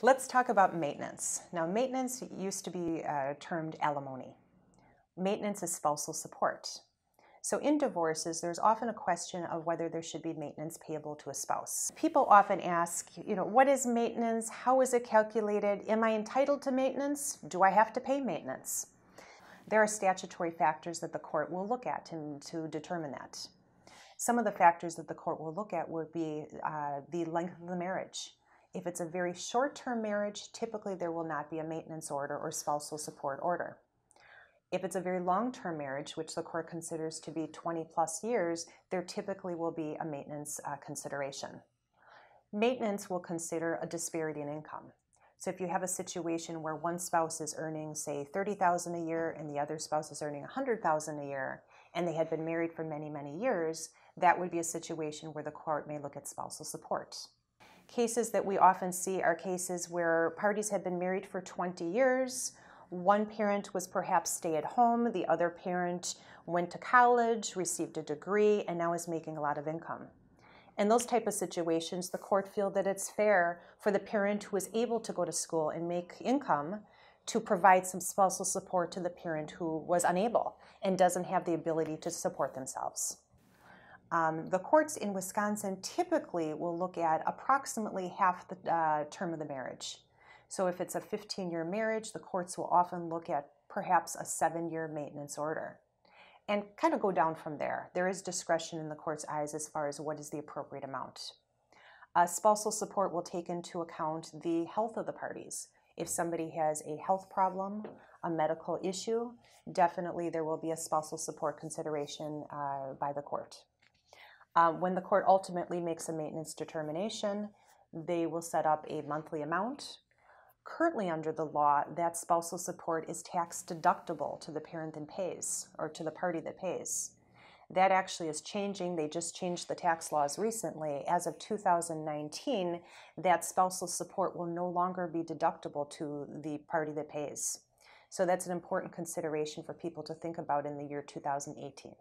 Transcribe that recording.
Let's talk about maintenance. Now, maintenance used to be termed alimony. Maintenance is spousal support. So in divorces, there's often a question of whether there should be maintenance payable to a spouse. People often ask, what is maintenance? How is it calculated? Am I entitled to maintenance? Do I have to pay maintenance? There are statutory factors that the court will look at to determine that. Some of the factors that the court will look at would be the length of the marriage. If it's a very short-term marriage, typically there will not be a maintenance order or spousal support order. If it's a very long-term marriage, which the court considers to be 20 plus years, there typically will be a maintenance consideration. Maintenance will consider a disparity in income. So if you have a situation where one spouse is earning, say, $30,000 a year and the other spouse is earning $100,000 a year, and they had been married for many, many years, that would be a situation where the court may look at spousal support. Cases that we often see are cases where parties have been married for 20 years. One parent was perhaps stay at home, the other parent went to college, received a degree, and now is making a lot of income. In those type of situations, the court feels that it's fair for the parent who is able to go to school and make income to provide some spousal support to the parent who was unable and doesn't have the ability to support themselves. The courts in Wisconsin typically will look at approximately half the term of the marriage. So if it's a 15-year marriage, the courts will often look at perhaps a 7-year maintenance order and kind of go down from there. There is discretion in the court's eyes as far as what is the appropriate amount. Spousal support will take into account the health of the parties. If somebody has a health problem, a medical issue, definitely there will be a spousal support consideration by the court. When the court ultimately makes a maintenance determination, they will set up a monthly amount. Currently under the law, that spousal support is tax deductible to the parent that pays, or to the party that pays. That actually is changing. They just changed the tax laws recently. As of 2019, that spousal support will no longer be deductible to the party that pays. So that's an important consideration for people to think about in the year 2018.